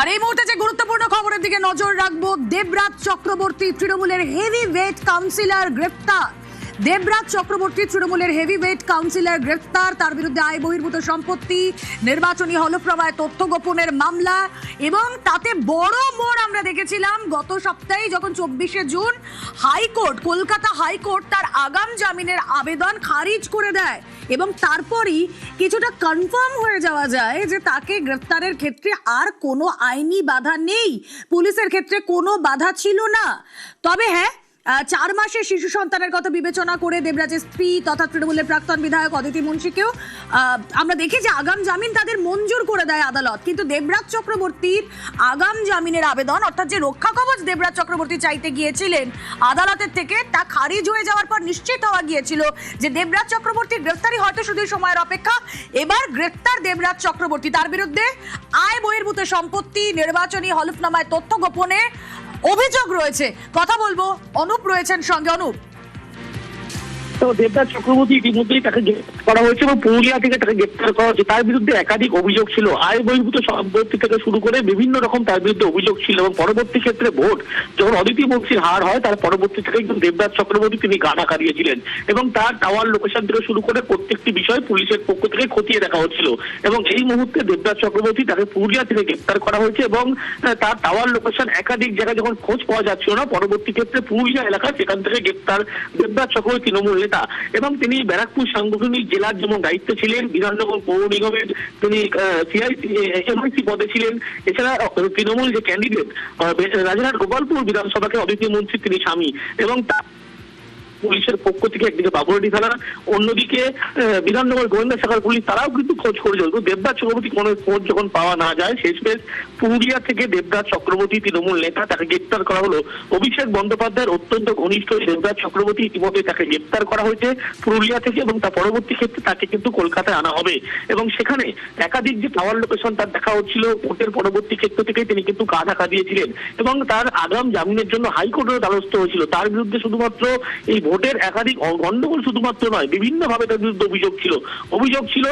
আর এই মুহূর্তে যে গুরুত্বপূর্ণ খবরের দিকে নজর রাখবো, দেবরাজ চক্রবর্তী তৃণমূলের হেভি ওয়েট কাউন্সিলর গ্রেফতার। দেবরাজ চক্রবর্তী তৃণমূলের হেভি ওয়েট কাউন্সিলর গ্রেফতার। তার বিরুদ্ধে আয় বহির্ভূত সম্পত্তি, নির্বাচনী হলফনামায় তথ্য গোপনের মামলা এবং তাতে বড় মোড় আমরা দেখেছিলাম গত সপ্তাহে যখন 24শে জুন হাইকোর্ট, কলকাতা হাইকোর্ট তার আগাম জামিনের আবেদন খারিজ করে দেয় এবং তারপরই কিছুটা কনফার্ম হয়ে যাওয়া যায় যে তাকে গ্রেফতারের ক্ষেত্রে আর কোনো আইনি বাধা নেই, পুলিশের ক্ষেত্রে কোনো বাধা ছিল না। তবে হ্যাঁ, 4 মাসের শিশু সন্তানের কথা বিবেচনা করে দেবরাজের স্ত্রী তথা তৃণমূলের প্রাক্তন বিধায়ক অদিতি মুন্সিকেও আমরা দেখি যে আগাম জামিন তাদের মঞ্জুর করে দেয় আদালত। কিন্তু দেবরাজ চক্রবর্তীর আগাম জামিনের আবেদন, অর্থাৎ যে রক্ষা কবচ দেবরাজ চক্রবর্তী চাইতে গিয়েছিলেন আদালতের থেকে, তা খারিজ হয়ে যাওয়ার পর নিশ্চিত হওয়া গিয়েছিল যে দেবরাজ চক্রবর্তীর গ্রেফতারি হয়তো শুধুই সময়ের অপেক্ষা। এবার গ্রেফতার দেবরাজ চক্রবর্তী। তার বিরুদ্ধে আয় বহির্ভূত সম্পত্তি, নির্বাচনী হলফনামায় তথ্য গোপনে অভিযোগ রয়েছে। কথা বলবো, অনুপ রয়েছেন সঙ্গে। অনুপ, তো দেবরাজ চক্রবর্তী ইতিমধ্যেই তাকে গ্রেফতার করা হয়েছে এবং পুরুলিয়া থেকে তাকে গ্রেফতার করা হয়েছে। তার বিরুদ্ধে একাধিক অভিযোগ ছিল, আয় বহির্ভূত সম্পত্তি থেকে শুরু করে বিভিন্ন রকম তার বিরুদ্ধে অভিযোগ ছিল। এবং পরবর্তী ক্ষেত্রে ভোট যখন অদিতি মুন্সির হার হয়, তার পরবর্তী থেকে কিন্তু দেবরাজ চক্রবর্তী তিনি গাড়া কারিয়েছিলেন এবং তার টাওয়ার লোকেশন থেকে শুরু করে প্রত্যেকটি বিষয় পুলিশের পক্ষ থেকে খতিয়ে দেখা হচ্ছিল। এবং এই মুহূর্তে দেবরাজ চক্রবর্তী তাকে পুরুলিয়া থেকে গ্রেফতার করা হয়েছে এবং তার টাওয়ার লোকেশন একাধিক জায়গায় যখন খোঁজ পাওয়া যাচ্ছিল না, পরবর্তী ক্ষেত্রে পুরুলিয়া এলাকা, সেখান থেকে গ্রেফতার দেবরাজ চক্রবর্তী তৃণমূল নেতা। এবং তিনি ব্যারাকপুর সাংগঠনিক জেলার যেমন দায়িত্বে ছিলেন, বিধাননগর পৌর নিগমের তিনি এমআইসি পদে ছিলেন। এছাড়া তৃণমূল যে ক্যান্ডিডেট রাজারহাট গোপালপুর বিধানসভাকে অদিতি মুন্সি তিনি স্বামী। এবং পুলিশের পক্ষ থেকে একদিকে বাবুরাডি থানা, অন্যদিকে বিধাননগর গোয়েন্দা শাখার পুলিশ, তারাও কিন্তু খোঁজ করে চলতো। দেবরাজ চক্রবর্তী কোনো খোঁজ যখন পাওয়া না যায়, শেষমেশ পুরুলিয়া থেকে দেবরাজ চক্রবর্তী তৃণমূল নেতা তাকে গ্রেপ্তার করা হলো। অভিষেক বন্দ্যোপাধ্যায়ের অত্যন্ত ঘনিষ্ঠ দেবরাজ চক্রবর্তী ইতিমধ্যে তাকে গ্রেপ্তার করা হয়েছে পুরুলিয়া থেকে এবং তার পরবর্তী ক্ষেত্রে তাকে কিন্তু কলকাতায় আনা হবে। এবং সেখানে একাধিক যে টাওয়ার লোকেশন তার দেখা হচ্ছিল, ভোটের পরবর্তী ক্ষেত্র থেকে তিনি কিন্তু গা ঢাকা দিয়েছিলেন এবং তার আগাম জামিনের জন্য হাইকোর্টের দ্বারস্থ হয়েছিল। তার বিরুদ্ধে শুধুমাত্র এই ভোটের একাধিক গন্ডগোল শুধুমাত্র নয়, বিভিন্ন ভাবে তার বিরুদ্ধে অভিযোগ ছিল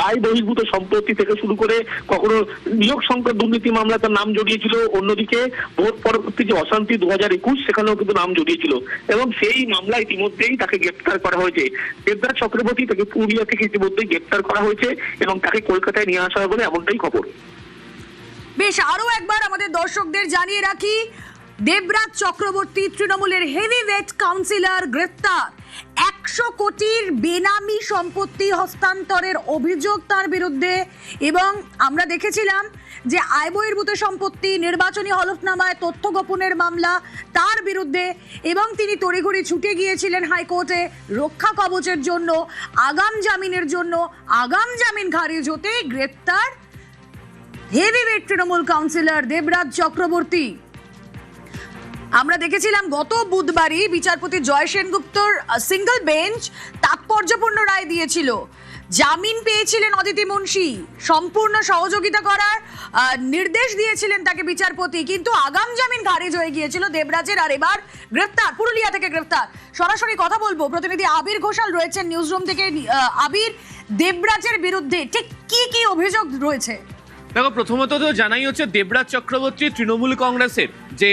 আয় বহির্ভূত সম্পত্তি থেকে শুরু করে কখনো নিয়োগ সংক্রান্ত দুর্নীতি মামলা তার নাম জড়িয়েছিল, অন্যদিকে ভোট পরবর্তী যে অশান্তি 2021 সেখানেও কিন্তু নাম জড়িয়েছিল। এবং সেই মামলা ইতিমধ্যেই তাকে গ্রেপ্তার করা হয়েছে। দেবরাজ চক্রবর্তী তাকে পুরুলিয়া থেকে ইতিমধ্যেই গ্রেপ্তার করা হয়েছে এবং তাকে কলকাতায় নিয়ে আসা হবে বলে এমনটাই খবর। বেশ, আরো একবার আমাদের দর্শকদের জানিয়ে রাখি, দেবরাজ চক্রবর্তী তৃণমূলের হেভি ওয়েট কাউন্সিলর গ্রেফতার। 100 কোটির বেনামি সম্পত্তি হস্তান্তরের অভিযোগ তার বিরুদ্ধে। এবং আমরা দেখেছিলাম যে আয় বহির্ভূত সম্পত্তি, নির্বাচনী হলফনামায় তথ্য গোপনের মামলা তার বিরুদ্ধে। এবং তিনি তড়িঘড়ি ছুটে গিয়েছিলেন হাইকোর্টে রক্ষা কবচের জন্য, আগাম জামিনের জন্য। আগাম জামিন খারিজ হতেই গ্রেফতার heavyweight Trinamool councillor Debraj Chakraborty. আমরা দেখেছিলাম গত বুধবারই বিচারপতি জয় সেনগুপ্তর সিঙ্গল বেঞ্চ তাৎপর্যপূর্ণ রায় দিয়েছিল। জামিন পেয়েছিলেন অদিতি মুন্সি, সম্পূর্ণ সহযোগিতা করার নির্দেশ দিয়েছিলেন তাকে বিচারপতি, কিন্তু আগাম জামিন খারিজ হয়ে গিয়েছিল দেবরাজের। আর এবার গ্রেফতার, পুরুলিয়া থেকে গ্রেফতার। সরাসরি কথা বলবো, প্রতিনিধি আবির ঘোষাল রয়েছেন নিউজরুম থেকে। আবির, দেবরাজের বিরুদ্ধে ঠিক কি কি অভিযোগ রয়েছে? দেখো, প্রথমত তো জানাই হচ্ছে দেবরাজ চক্রবর্তী তৃণমূল কংগ্রেসের যে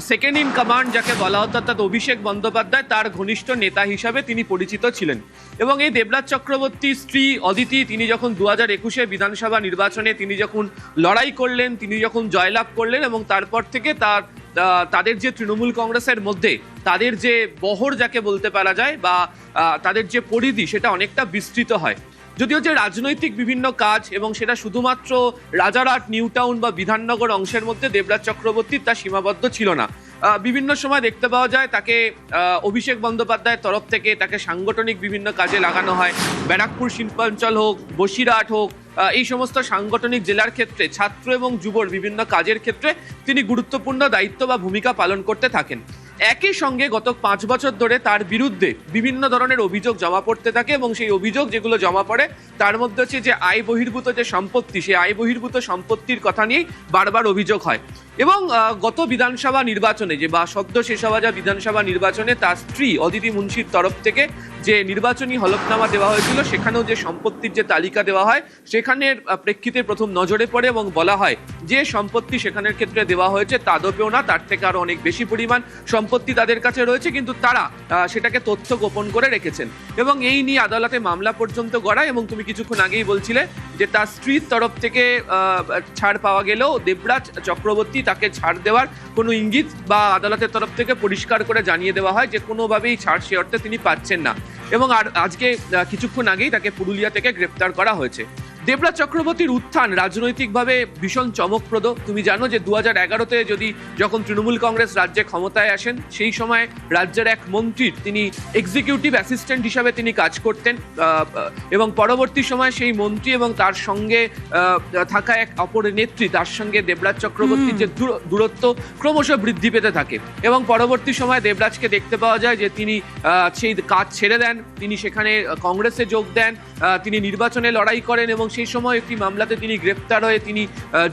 সেকেন্ড ইন কমান্ড যাকে বলা হতো, অর্থাৎ অভিষেক বন্দ্যোপাধ্যায় তার ঘনিষ্ঠ নেতা হিসাবে তিনি পরিচিত ছিলেন। এবং এই দেবরাজ চক্রবর্তীর স্ত্রী অদিতি, তিনি যখন 2021 বিধানসভা নির্বাচনে তিনি যখন লড়াই করলেন, তিনি যখন জয়লাভ করলেন এবং তারপর থেকে তাদের যে তৃণমূল কংগ্রেসের মধ্যে তাদের যে বহর যাকে বলতে পারা যায় বা তাদের যে পরিধি, সেটা অনেকটা বিস্তৃত হয়। যদিও যে রাজনৈতিক বিভিন্ন কাজ এবং সেটা শুধুমাত্র রাজারহাট, নিউ টাউন বা বিধাননগর অংশের মধ্যে দেবরাজ চক্রবর্তীর তা সীমাবদ্ধ ছিল না। বিভিন্ন সময় দেখতে পাওয়া যায় তাকে অভিষেক বন্দ্যোপাধ্যায়ের তরফ থেকে তাকে সাংগঠনিক বিভিন্ন কাজে লাগানো হয়। ব্যারাকপুর শিল্পাঞ্চল হোক, বসিরহাট হোক, এই সমস্ত সাংগঠনিক জেলার ক্ষেত্রে ছাত্র এবং যুবর বিভিন্ন কাজের ক্ষেত্রে তিনি গুরুত্বপূর্ণ দায়িত্ব বা ভূমিকা পালন করতে থাকেন। একই সঙ্গে গত 5 বছর ধরে তার বিরুদ্ধে বিভিন্ন ধরনের অভিযোগ জমা পড়তে থাকে এবং সেই অভিযোগ যেগুলো জমা পড়ে তার মধ্যে হচ্ছে যে আয় বহির্ভূত যে সম্পত্তি, সেই আয় বহির্ভূত সম্পত্তির কথা নিয়েই বারবার অভিযোগ হয়। এবং গত বিধানসভা নির্বাচনে যে বা সদ্য শেষ হওয়া যা বিধানসভা নির্বাচনে তার স্ত্রী অদিতি মুন্সির তরফ থেকে যে নির্বাচনী হলফনামা দেওয়া হয়েছিল, সেখানেও যে সম্পত্তির যে তালিকা দেওয়া হয় সেখানের প্রেক্ষিতে প্রথম নজরে পড়ে এবং বলা হয় যে সম্পত্তি সেখানের ক্ষেত্রে দেওয়া হয়েছে তাদপেও না, তার থেকে আরো অনেক বেশি পরিমাণ সম্পত্তি তাদের কাছে রয়েছে, কিন্তু তারা সেটাকে তথ্য গোপন করে রেখেছেন এবং এই নিয়ে আদালতে মামলা পর্যন্ত গড়ায়। এবং তুমি কিছুক্ষণ আগেই বলছিলে যে তার স্ত্রীর তরফ থেকে ছাড় পাওয়া গেলেও দেবরাজ চক্রবর্তী তাকে ছাড় দেওয়ার কোনো ইঙ্গিত বা আদালতের তরফ থেকে পরিষ্কার করে জানিয়ে দেওয়া হয় যে কোনোভাবেই ছাড় সে অর্থে তিনি পাচ্ছেন না। এবং আজকে কিছুক্ষণ আগেই তাকে পুরুলিয়া থেকে গ্রেপ্তার করা হয়েছে। দেবরাজ চক্রবর্তীর উত্থান রাজনৈতিকভাবে ভীষণ চমকপ্রদ। তুমি জানো যে 2011-তে যখন তৃণমূল কংগ্রেস রাজ্যে ক্ষমতায় আসেন, সেই সময় রাজ্যের এক মন্ত্রীর তিনি এক্সিকিউটিভ অ্যাসিস্ট্যান্ট হিসাবে তিনি কাজ করতেন এবং পরবর্তী সময় সেই মন্ত্রী এবং তার সঙ্গে থাকা এক অপর নেত্রী, তার সঙ্গে দেবরাজ চক্রবর্তীর যে দূরত্ব ক্রমশ বৃদ্ধি পেতে থাকে এবং পরবর্তী সময় দেবরাজকে দেখতে পাওয়া যায় যে তিনি সেই কাজ ছেড়ে দেন, তিনি সেখানে কংগ্রেসে যোগ দেন, তিনি নির্বাচনে লড়াই করেন এবং সেই সময় একটি মামলাতে তিনি গ্রেপ্তার হয়ে তিনি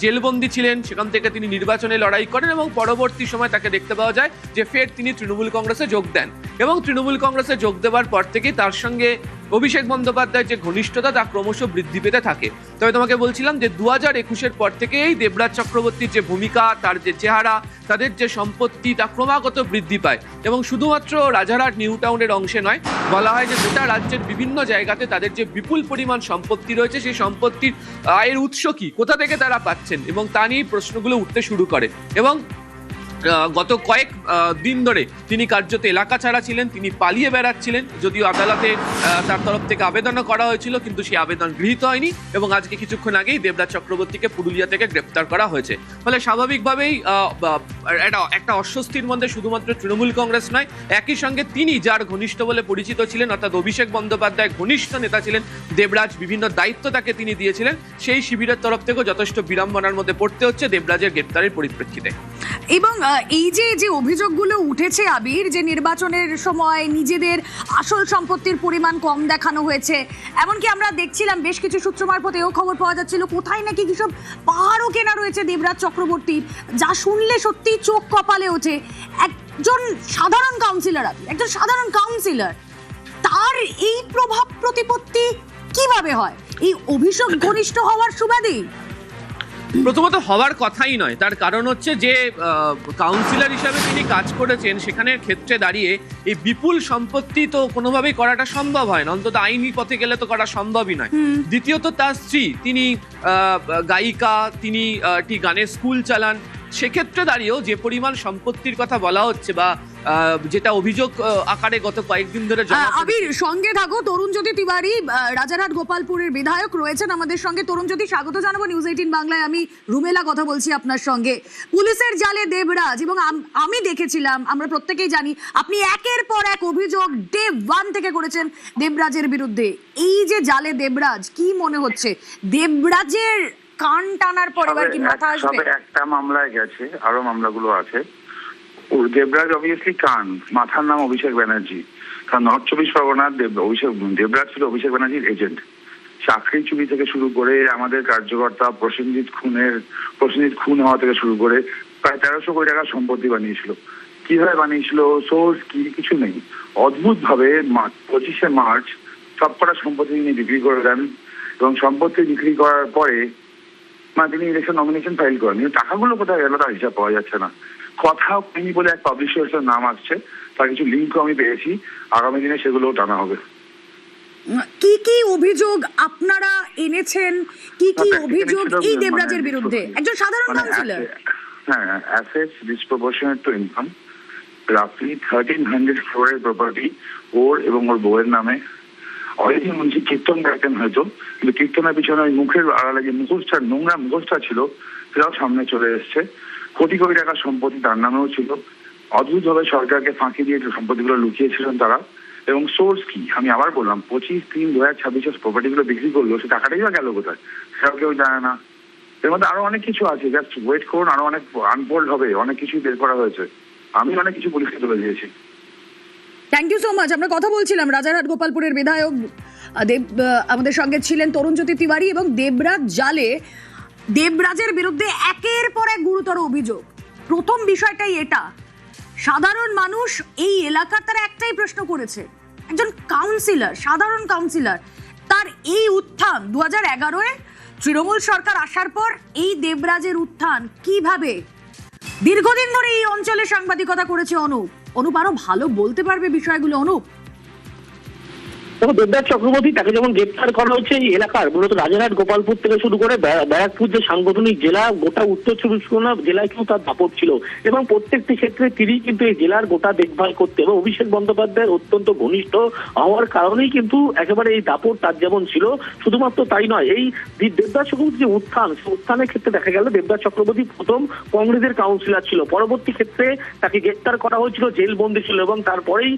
জেলবন্দি ছিলেন, সেখান থেকে তিনি নির্বাচনে লড়াই করেন এবং পরবর্তী সময় তাকে দেখতে পাওয়া যায় যে ফের তিনি তৃণমূল কংগ্রেসে যোগ দেন এবং তৃণমূল কংগ্রেসে যোগ দেওয়ার পর থেকেই তার সঙ্গে অভিষেক বন্দ্যোপাধ্যায়ের যে ঘনিষ্ঠতা তা ক্রমশ বৃদ্ধি পেতে থাকে। তবে তোমাকে বলছিলাম যে 2021-এর পর থেকেই দেবরাজ চক্রবর্তীর যে ভূমিকা, তার যে চেহারা, তাদের যে সম্পত্তি তা ক্রমাগত বৃদ্ধি পায় এবং শুধুমাত্র রাজারহাট নিউ টাউনের অংশে নয়, বলা হয় যে গোটা রাজ্যের বিভিন্ন জায়গাতে তাদের যে বিপুল পরিমাণ সম্পত্তি রয়েছে সেই সম্পত্তির আয়ের উৎস কি, কোথা থেকে তারা পাচ্ছেন এবং তা নিয়ে প্রশ্নগুলো উঠতে শুরু করে। এবং গত কয়েক দিন ধরে তিনি কার্যত এলাকা ছাড়া ছিলেন, তিনি পালিয়ে বেড়াচ্ছিলেন, যদিও আদালতে তার তরফ থেকে আবেদনও করা হয়েছিল কিন্তু সেই আবেদন গৃহীত হয়নি এবং আজকে কিছুক্ষণ আগেই দেবরাজ চক্রবর্তীকে পুরুলিয়া থেকে গ্রেপ্তার করা হয়েছে। ফলে স্বাভাবিকভাবেই একটা অস্বস্তির মধ্যে শুধুমাত্র তৃণমূল কংগ্রেস নয়, একই সঙ্গে তিনি যার ঘনিষ্ঠ বলে পরিচিত ছিলেন অর্থাৎ অভিষেক বন্দ্যোপাধ্যায় ঘনিষ্ঠ নেতা ছিলেন দেবরাজ, বিভিন্ন দায়িত্ব তাকে তিনি দিয়েছিলেন, সেই শিবিরের তরফ থেকেও যথেষ্ট বিড়ম্বনার মধ্যে পড়তে হচ্ছে দেবরাজের গ্রেপ্তারের পরিপ্রেক্ষিতে। এবং এই যে অভিযোগগুলো উঠেছে আবির, যে নির্বাচনের সময় নিজেদের আসল সম্পত্তির পরিমাণ কম দেখানো হয়েছে, এমনকি আমরা দেখছিলাম বেশ কিছু সূত্র মারফত এও খবর পাওয়া যাচ্ছিল কোথায় নাকি কিসব পাহাড়ও কেনা রয়েছে দেবরাজ চক্রবর্তীর, যা শুনলে সত্যি চোখ কপালে ওঠে। একজন সাধারণ কাউন্সিলর তার এই প্রভাব প্রতিপত্তি কিভাবে হয় এই অভিষেক ঘনিষ্ঠ হওয়ার সুবাদেই? প্রথমত হওয়ার কথাই নয়, তার কারণ হচ্ছে যে কাউন্সিলর হিসাবে তিনি কাজ করেছেন সেখানের ক্ষেত্রে দাঁড়িয়ে এই বিপুল সম্পত্তি তো কোনোভাবেই করাটা সম্ভব হয় না, অন্তত আইনি পথে গেলে তো করা সম্ভবই নয়। দ্বিতীয়ত তার স্ত্রী তিনি গায়িকা, তিনি একটি গানের স্কুল চালান, সেক্ষেত্রে দাঁড়িয়েও যে পরিমাণ সম্পত্তির কথা বলা হচ্ছে বা যেটা অভিযোগ আকারে গত কয়েকদিন ধরে আবির সঙ্গে থাকো। তরুণজ্যোতি তিওয়ারি রাজারহাট গোপালপুরের বিধায়ক রয়েছেন আমাদের সঙ্গে। তরুণজ্যোতি, স্বাগত জানাবো নিউজ 18 বাংলায়। আমি রুমেলা কথা বলছি আপনার সঙ্গে। পুলিশের জালে দেবরাজ, এবং আমি দেখেছিলাম, আমরা প্রত্যেকেই জানি আপনি একের পর এক অভিযোগ ডে 1 থেকে করেছেন দেবরাজের বিরুদ্ধে। এই যে জালে দেবরাজ, কি মনে হচ্ছে দেবরাজের কান টানার পর এবার কি মাথা আসবে? একটা মামলায় গেছে, আরো মামলাগুলো আছে। দেবরাজ অবভিয়াসলি কান, মাথার নাম অভিষেক ব্যানার্জি। কারণ নর্থ 24 পরগনার দেবরাজ ছিল অভিষেক ব্যানার্জির এজেন্ট। চাকরি চুরি থেকে শুরু করে আমাদের কার্যকর্তা প্রসেনজিৎ খুন হওয়া থেকে শুরু করে প্রায় 1300 কোটি টাকার সম্পত্তি বানিয়েছিল। কিভাবে বানিয়েছিল, সোর্স কি, কিছু নেই। অদ্ভুত ভাবে 25শে মার্চ সবকটা সম্পত্তি তিনি বিক্রি করে দেন এবং সম্পত্তি বিক্রি করার পরে তিনি ইলেকশন নমিনেশন ফাইল করেন। কিন্তু টাকাগুলো কোথায় গেল তার হিসাব পাওয়া যাচ্ছে না। কথাও প্রেমী বলে এক পাবলিশার্সের নাম আসছে, তার কিছু লিঙ্কও আমি পেয়েছি, আগামী দিনে সেগুলোও টানা হবে। কি কি অভিযোগ আপনারা এনেছেন, কি কি অভিযোগ এই দেবরাজের বিরুদ্ধে একজন সাধারণ কাউন্সিলর? হ্যাঁ, অ্যাসেটস ডিসপ্রপোর্শনেট টু ইনকাম, রাফলি 1300 crore প্রপার্টি ওর এবং ওর বউয়ের নামে। অনেকদিন মঞ্চে কীর্তন গাইতেন হয়তো, কিন্তু কীর্তনের পিছনে ওই মুখের আড়ালে যে মুখোশটা, নোংরা মুখোশটা ছিল, সেটাও সামনে চলে এসছে। কোটি কোটি টাকার সম্পত্তি তার নামেও ছিল। অদ্ভুতভাবে সরকারকে ফাঁকি দিয়ে সম্পত্তিগুলো লুকিয়েছিলেন তারা। এবং সোর্স কি, আমি আবার বললাম 25/3/2026 প্রপার্টিগুলো বিক্রি করলো, সে টাকাটাই বা গেল কোথায় সেটাও কেউ জানে না। এর মধ্যে আরো অনেক কিছু আছে, জাস্ট ওয়েট করুন, আরো অনেক আনফোল্ড হবে, অনেক কিছু বের করা হয়েছে। আমি অনেক কিছু পুলিশকে তুলে দিয়েছি। Thank you so much. আমরা কথা বলছিলাম রাজারহাট গোপালপুরের বিধায়ক আমাদের সঙ্গে ছিলেন তরুণজ্যোতি তিওয়ারি। এবং দেবরাজ জালে দেবরাজের বিরুদ্ধে একের পর এক গুরুতর অভিযোগ, প্রথম বিষয়টাই এটা, সাধারণ মানুষ এই এলাকার তারা একটাই প্রশ্ন করেছে, একজন কাউন্সিলর, সাধারণ কাউন্সিলর, তার এই উত্থান 2011-এ তৃণমূল সরকার আসার পর এই দেবরাজের উত্থান কিভাবে, দীর্ঘদিন ধরে এই অঞ্চলে সাংবাদিকতা করেছে অনুপ আরো ভালো বলতে পারবে বিষয়গুলো। অনুপ, এবং দেবদাস চক্রবর্তী তাকে যেমন গ্রেপ্তার করা হচ্ছে এই এলাকার মূলত রাজারহাট, গোপালপুর থেকে শুরু করে ব্যারাকপুর যে সাংগঠনিক জেলা, গোটা উত্তর চব্বিশ পরগনা জেলায় কিন্তু তার দাপট ছিল এবং প্রত্যেকটি ক্ষেত্রে তিনি কিন্তু এই জেলার গোটা দেখভাল করতে এবং অভিষেক বন্দ্যোপাধ্যায়ের অত্যন্ত ঘনিষ্ঠ হওয়ার কারণেই কিন্তু একেবারে এই দাপট তার যেমন ছিল। শুধুমাত্র তাই নয়, এই দেবদাস চক্রবর্তী যে উত্থান, সেই উত্থানের ক্ষেত্রে দেখা গেল দেবদাস চক্রবর্তী প্রথম কংগ্রেসের কাউন্সিলর ছিল, পরবর্তী ক্ষেত্রে তাকে গ্রেপ্তার করা হয়েছিল, জেল বন্দী ছিল এবং তারপরেই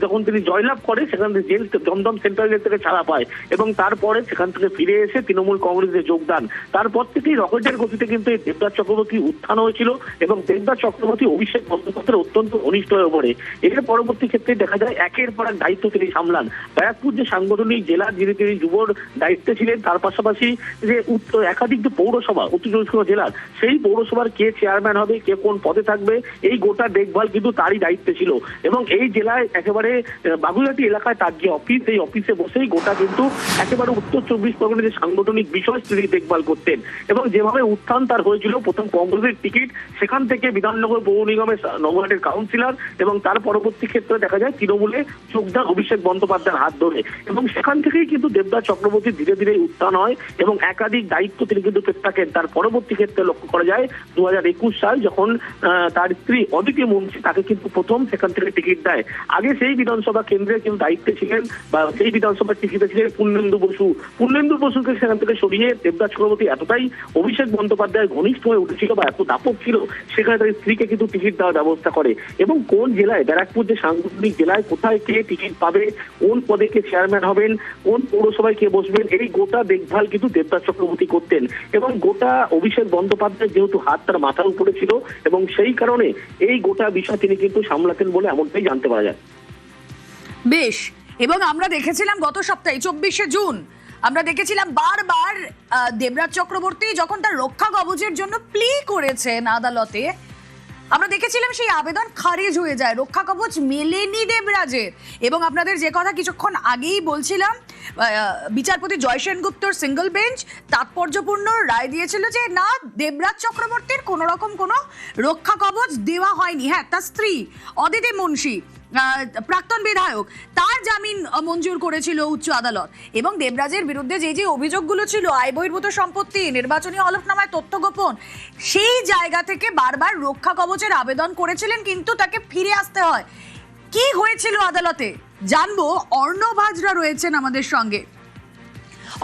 যখন তিনি জয়লাভ করে সেখান থেকে জেল দমদম সেন্ট্রাল জেল থেকে ছাড়া পায় এবং তারপরে সেখান থেকে ফিরে এসে তৃণমূল কংগ্রেসে যোগদান। তারপর থেকেই রকেটের গতিতে কিন্তু এই দেবদাস চক্রবর্তী উত্থান হয়েছিল এবং দেবদাস চক্রবর্তী অভিষেক বন্দ্যোপাধ্যায়ের অত্যন্ত ঘনিষ্ঠ হয়ে পড়ে। এর পরবর্তী ক্ষেত্রে দেখা যায় একের পর এক দায়িত্ব তিনি সামলান। ব্যারাকপুর যে সাংগঠনিক জেলা, যিনি তিনি যুবর দায়িত্বে ছিলেন, তার পাশাপাশি যে একাধিক যে পৌরসভা উত্তর চব্বিশ পরগনা জেলার, সেই পৌরসভার কে চেয়ারম্যান হবে, কে কোন পদে থাকবে, এই গোটা দেখভাল কিন্তু তারই দায়িত্বে ছিল এবং এই জেলায় একেবারে বাগুইহাটি এলাকায় তার যে অফিস, এই অফিসে বসেই গোটা কিন্তু একেবারে উত্তর চব্বিশ পরগনার যে সাংগঠনিক বিষয় তিনি দেখভাল করতেন এবং যেভাবে উত্থান তার হয়েছিল, প্রথম কংগ্রেসের টিকিট, সেখান থেকে বিধাননগর পৌর নিগমের নগরহাটের কাউন্সিলর এবং তার পরবর্তী ক্ষেত্রে দেখা যায় তৃণমূলে যোগদান অভিষেক বন্দ্যোপাধ্যায়ের হাত ধরে এবং সেখান থেকেই কিন্তু দেবদাস চক্রবর্তী ধীরে ধীরে উত্থান হয় এবং একাধিক দায়িত্ব তিনি কিন্তু পেতে থাকেন। তার পরবর্তী ক্ষেত্রে লক্ষ্য করা যায় 2021 সাল যখন তার স্ত্রী অদিতি মুন্সি তাকে কিন্তু প্রথম সেখান থেকে টিকিট দেয়। আগে সেই বিধানসভা কেন্দ্রে কিন্তু দায়িত্বে ছিলেন বা সেই বিধানসভার টিকিটে ছিলেন পূর্ণেন্দু বসুকে সেখান থেকে সরিয়ে দেবদাস চক্রবর্তী এতটাই অভিষেক বন্দ্যোপাধ্যায়ের ঘনিষ্ঠ হয়ে উঠেছিল বা এত দাপট ছিল, সেখানে তার স্ত্রীকে কিন্তু টিকিট দেওয়ার ব্যবস্থা করে এবং কোন জেলায়, ব্যারাকপুর যে সাংগঠনিক জেলায় কোথায় কে টিকিট পাবে, কোন পদে কে চেয়ারম্যান হবেন, কোন পৌরসভায় কে বসবেন, এই গোটা দেখভাল কিন্তু দেবদাস চক্রবর্তী করতেন এবং গোটা অভিষেক বন্দ্যোপাধ্যায় যেহেতু হাত তার মাথার উপরে ছিল এবং সেই কারণে এই গোটা বিষয় তিনি কিন্তু সামলাতেন বলে এমনটাই জানতে পারা যায়। বেশ, এবং আমরা দেখেছিলাম গত সপ্তাহে 24শে জুন আমরা দেখেছিলাম বারবার দেবরাজ চক্রবর্তী যখন তার রক্ষা কবচের জন্য প্লি করেছেন আদালতে, আমরা দেখেছিলাম সেই আবেদন খারিজ হয়ে যায়, রক্ষা কবচ মেলেনি দেবরাজের। এবং আপনাদের যে কথা কিছুক্ষণ আগেই বলছিলাম, বিচারপতি জয় সেনগুপ্তর সিঙ্গল বেঞ্চ তাৎপর্যপূর্ণ রায় দিয়েছিল যে না, দেবরাজ চক্রবর্তীর কোনো রকম কোনো রক্ষা কবচ দেওয়া হয়নি। হ্যাঁ, তার স্ত্রী অদিতি মুন্সি, প্রাক্তন বিধায়ক, তার জামিন মঞ্জুর করেছিল উচ্চ আদালত এবং দেবরাজের বিরুদ্ধে যে যে অভিযোগগুলো ছিল, আয় বহির্ভূত সম্পত্তি, নির্বাচনী হলফনামায় তথ্য গোপন, সেই জায়গা থেকে বারবার রক্ষা কবচের আবেদন করেছিলেন কিন্তু তাকে ফিরে আসতে হয়। কি হয়েছিল আদালতে জানবো। অর্ণব হাজরা রয়েছেন আমাদের সঙ্গে,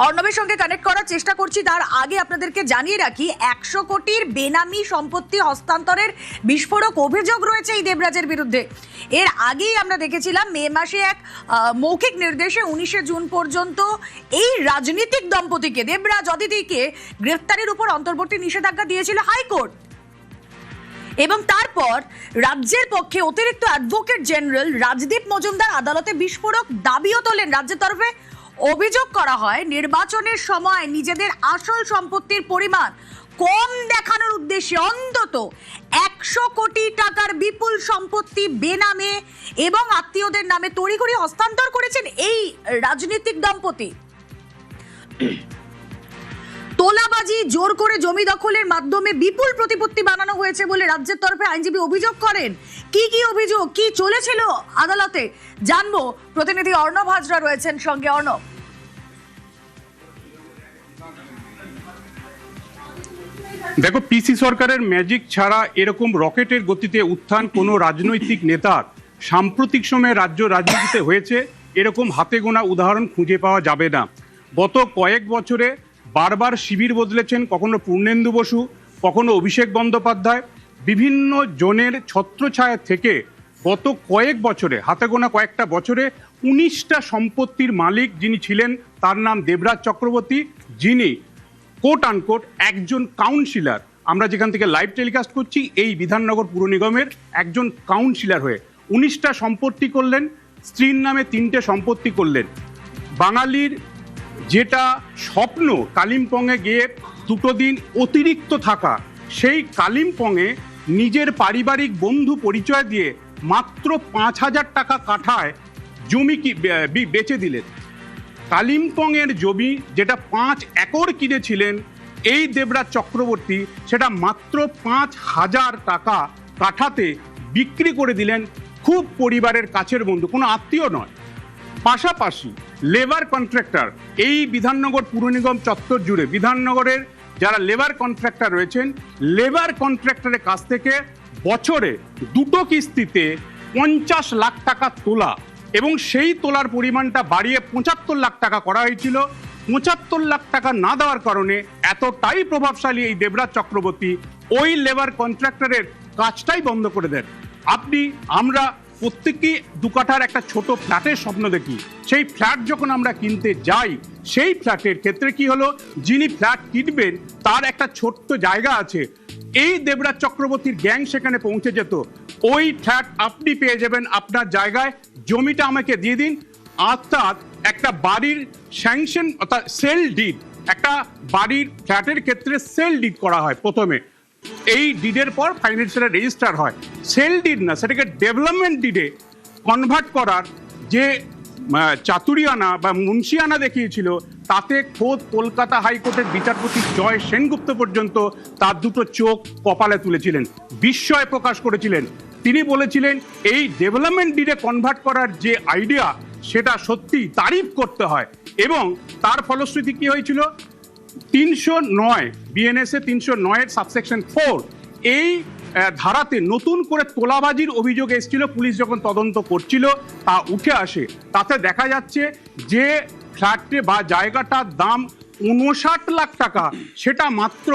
অর্ণবের সঙ্গে কানেক্ট করার চেষ্টা করছি। তার আগে আপনাদেরকে জানিয়ে রাখি, 100 কোটির বেনামি সম্পত্তি হস্তান্তরের বিস্ফোরক অভিযোগ রয়েছে এই দেবরাজের বিরুদ্ধে। এর আগেই আমরা দেখেছিলাম মে মাসে এক মৌখিক নির্দেশে 19শে জুন পর্যন্ত এই রাজনীতিক দম্পতিকে, দেবরাজ অদিতিকে গ্রেফতারের উপর অন্তর্বর্তী নিষেধাজ্ঞা দিয়েছিল হাইকোর্ট এবং তারপর রাজ্যের পক্ষে অতিরিক্ত অ্যাডভোকেট জেনারেল রাজদীপ মজুমদার আদালতে বিস্ফোরক দাবিও তোলেন। রাজ্যের তরফে অভিযোগ করা হয় নির্বাচনের সময় নিজেদের আসল সম্পত্তির পরিমাণ কম দেখানোর উদ্দেশ্যে অন্তত 100 কোটি টাকার বিপুল সম্পত্তি বেনামে এবং আত্মীয়দের নামে তড়িঘড়ি হস্তান্তর করেছেন এই রাজনৈতিক দম্পতি। তোলাবাজি, জোর করে জমি দখলের মাধ্যমে বিপুল প্রতিপত্তি বানানো হয়েছে বলে রাজ্যের তরফে আইনজীবী অভিযোগ করেন। কি কি অভিযোগ, কি চলেছিল আদালতে জানবো। প্রতিনিধি অর্ণব হাজরা রয়েছেন সঙ্গে। অর্ণব, দেখো, পিসি সরকারের ম্যাজিক ছাড়া এরকম রকেটের গতিতে উত্থান কোনো রাজনৈতিক নেতার সাম্প্রতিক সময়ে রাজ্য রাজনীতিতে হয়েছে এরকম হাতে গোনা উদাহরণ খুঁজে পাওয়া যাবে না। গত কয়েক বছরে বারবার শিবির বদলেছেন, কখনো পূর্ণেন্দু বসু, কখনো অভিষেক বন্দ্যোপাধ্যায়। বিভিন্ন জনের ছত্রছায়া থেকে গত কয়েক বছরে, হাতে গোনা কয়েকটা বছরে 19টা সম্পত্তির মালিক যিনি ছিলেন তার নাম দেবরাজ চক্রবর্তী, যিনি কোট আনকোট একজন কাউন্সিলর। আমরা যেখান থেকে লাইভ টেলিকাস্ট করছি এই বিধাননগর পুর নিগমের একজন কাউন্সিলর হয়ে 19টা সম্পত্তি করলেন, স্ত্রীর নামে 3টে সম্পত্তি করলেন। বাঙালির যেটা স্বপ্ন কালিম্পংয়ে গিয়ে 2 দিন অতিরিক্ত থাকা, সেই কালিম্পংয়ে নিজের পারিবারিক বন্ধু পরিচয় দিয়ে মাত্র 5,000 টাকা কাঠায় জমি বেচে দিলেন। কালিম্পংয়ের জমি যেটা 5 একর কিনেছিলেন এই দেবরাজ চক্রবর্তী, সেটা মাত্র 5,000 টাকা কাঠাতে বিক্রি করে দিলেন খুব পরিবারের কাছের বন্ধু, কোনো আত্মীয় নয়। পাশাপাশি লেবার কন্ট্রাক্টর এই বিধাননগর পুর নিগম চত্বর জুড়ে বিধাননগরের যারা লেবার কন্ট্রাক্টর রয়েছেন, লেবার কন্ট্রাক্টরের কাছ থেকে বছরে 2টো কিস্তিতে 50 লাখ টাকা তোলা এবং সেই তোলার পরিমাণটা বাড়িয়ে 75 লাখ টাকা করা হয়েছিল। 75 লাখ টাকা না দেওয়ার কারণে এতটাই প্রভাবশালী এই দেবরাজ চক্রবর্তী ওই লেবার কন্ট্রাক্টরের কাজটাই বন্ধ করে দেন। আমরা প্রত্যেকেই 2 কাঠার একটা ছোট ফ্ল্যাটের স্বপ্ন দেখি। সেই ফ্ল্যাট যখন আমরা কিনতে যাই, সেই ফ্ল্যাটের ক্ষেত্রে কি হলো, যিনি ফ্ল্যাট কিনবেন তার একটা ছোট্ট জায়গা আছে, এই দেবরাজ চক্রবর্তীর গ্যাং সেখানে পৌঁছে যেত, ওই ফ্ল্যাট আপনি পেয়ে যাবেন আপনার জায়গায়, জমিটা আমাকে দিয়ে দিন। অর্থাৎ একটা বাড়ির স্যাংশন অর্থাৎ সেল ডিড, একটা বাড়ির ফ্ল্যাটের ক্ষেত্রে সেল ডিড করা হয় প্রথমে, এই ডিডের পর ফাইন্যান্সিয়াল রেজিস্টার হয়। সেল ডিড না, সেটাকে ডেভেলপমেন্ট ডিডে কনভার্ট করার যে চাতুরিয়ানা বা মুন্সিয়ানা দেখিয়েছিল, তাতে খোদ কলকাতা হাইকোর্টের বিচারপতি জয় সেনগুপ্ত পর্যন্ত তার 2টো চোখ কপালে তুলেছিলেন, বিস্ময় প্রকাশ করেছিলেন। তিনি বলেছিলেন এই ডেভেলপমেন্ট ডিডে কনভার্ট করার যে আইডিয়া, সেটা সত্যি তারিফ করতে হয়। এবং তার ফলশ্রুতি কি হয়েছিল, 309 বিএনএসএ 309 সাবসেকশন 4 এই ধারাতে নতুন করে তোলাবাজির অভিযোগ এসেছিল। পুলিশ যখন তদন্ত করছিল তা উঠে আসে, তাতে দেখা যাচ্ছে যে ফ্ল্যাটে বা জায়গাটার দাম 59 লাখ টাকা, সেটা মাত্র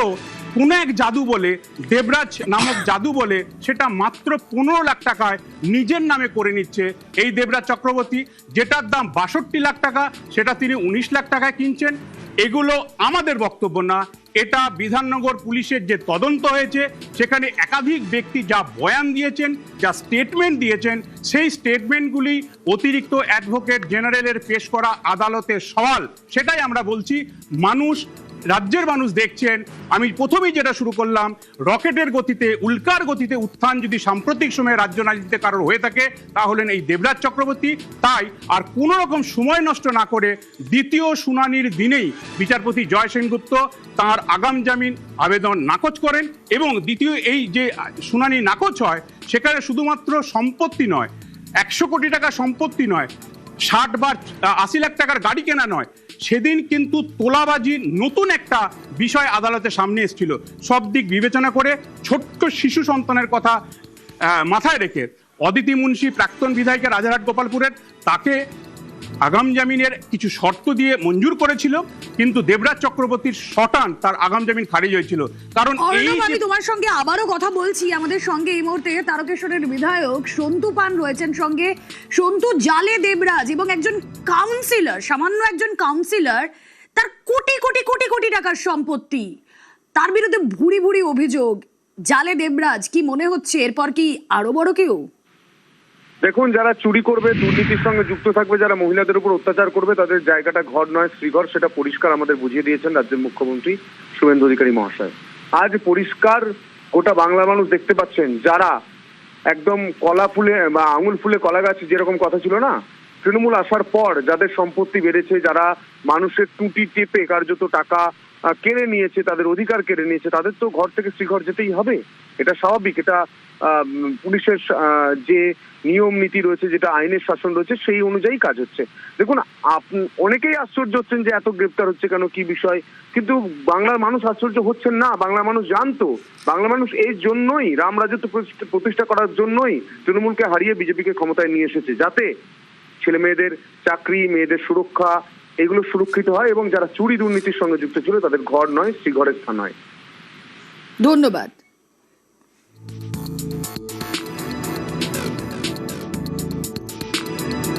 কোনো এক জাদু বলে, দেবরাজ নামক জাদু বলে, সেটা মাত্র 15 লাখ টাকায় নিজের নামে করে নিচ্ছে এই দেবরাজ চক্রবর্তী। যেটার দাম 62 লাখ টাকা, সেটা তিনি 19 লাখ টাকায় কিনছেন। এগুলো আমাদের বক্তব্য না, এটা বিধাননগর পুলিশের যে তদন্ত হয়েছে সেখানে একাধিক ব্যক্তি যা বয়ান দিয়েছেন, যা স্টেটমেন্ট দিয়েছেন, সেই স্টেটমেন্টগুলি অতিরিক্ত অ্যাডভোকেট জেনারেলের পেশ করা আদালতের সওয়াল। সেটাই আমরা বলছি, রাজ্যের মানুষ দেখছেন। আমি প্রথমেই যেটা শুরু করলাম, রকেটের গতিতে, উল্কার গতিতে উত্থান যদি সাম্প্রতিক সময়ে রাজ্য রাজনীতিতে কারোর হয়ে থাকে তা হলেন এই দেবরাজ চক্রবর্তী। তাই আর কোনো রকম সময় নষ্ট না করে দ্বিতীয় শুনানির দিনেই বিচারপতি জয় সেনগুপ্ত তার আগাম জামিন আবেদন নাকচ করেন এবং দ্বিতীয় এই যে শুনানি নাকচ হয়, সেখানে শুধুমাত্র সম্পত্তি নয়, 100 কোটি টাকা সম্পত্তি নয়, 60 বা 80 লাখ টাকার গাড়ি কেনা নয়, সেদিন কিন্তু তোলাবাজির নতুন একটা বিষয় আদালতের সামনে এসেছিল। সব দিক বিবেচনা করে ছোট্ট শিশু সন্তানের কথা মাথায় রেখে অদিতি মুন্সি, প্রাক্তন বিধায়িকা রাজারহাট গোপালপুরের, তাকে আগাম জামিনের কিছু শর্ত দিয়ে মঞ্জুর করেছিল, কিন্তু দেবরাজ চক্রবর্তীর শটান তার আগাম জামিন খারিজ হয়েছিল। কারণ আমি তোমার সঙ্গে আবারও কথা বলছি, আমাদের সঙ্গে এই মুহূর্তে তারকেশ্বরের বিধায়ক সন্তু পান রয়েছেন সঙ্গে। সন্তু, জালে দেবরাজ এবং একজন কাউন্সিলর, সামান্য একজন কাউন্সিলর, তার কোটি কোটি কোটি কোটি টাকার সম্পত্তি, তার বিরুদ্ধে ভুরি ভুরি অভিযোগ, জালে দেবরাজ, কি মনে হচ্ছে এরপর কি আরো বড় কেউ? দেখুন, যারা চুরি করবে, দুর্নীতির সঙ্গে যুক্ত থাকবে, যারা মহিলাদের উপর অত্যাচার করবে, তাদের জায়গাটা ঘর নয় শ্রীঘর, সেটা পরিষ্কার আমাদের বুঝিয়ে দিয়েছেন রাজ্যের মুখ্যমন্ত্রী শুভেন্দু অধিকারী মহাশয়। আজ পরিষ্কার গোটা বাংলার মানুষ দেখতে পাচ্ছেন, যারা একদম কলা ফুলে বা আঙুল ফুলে কলা গাছ যেরকম কথা ছিল না, তৃণমূল আসার পর যাদের সম্পত্তি বেড়েছে, যারা মানুষের টুটি টেপে কার্যত টাকা কেড়ে নিয়েছে, তাদের অধিকার কেড়ে নিয়েছে, তাদের তো ঘর থেকে শ্রীঘর যেতেই হবে। এটা স্বাভাবিক, এটা পুলিশের যে নিয়ম নীতি রয়েছে, যেটা আইনের শাসন রয়েছে, সেই অনুযায়ী কাজ হচ্ছে। দেখুন, অনেকেই আশ্চর্য হচ্ছেন যে এত গ্রেপ্তার হচ্ছে কেন, কি বিষয়, কিন্তু বাংলার মানুষ আশ্চর্য হচ্ছেন না। বাংলার মানুষ জানতো, বাংলা মানুষ এই জন্যই রাম রাজত্ব প্রতিষ্ঠা করার জন্যই তৃণমূলকে হারিয়ে বিজেপিকে ক্ষমতায় নিয়ে এসেছে, যাতে ছেলে মেয়েদের চাকরি, মেয়েদের সুরক্ষা, এগুলো সুরক্ষিত হয় এবং যারা চুরি দুর্নীতির সঙ্গে যুক্ত ছিল তাদের ঘর নয় শ্রীঘরের স্থান হয়। ধন্যবাদ।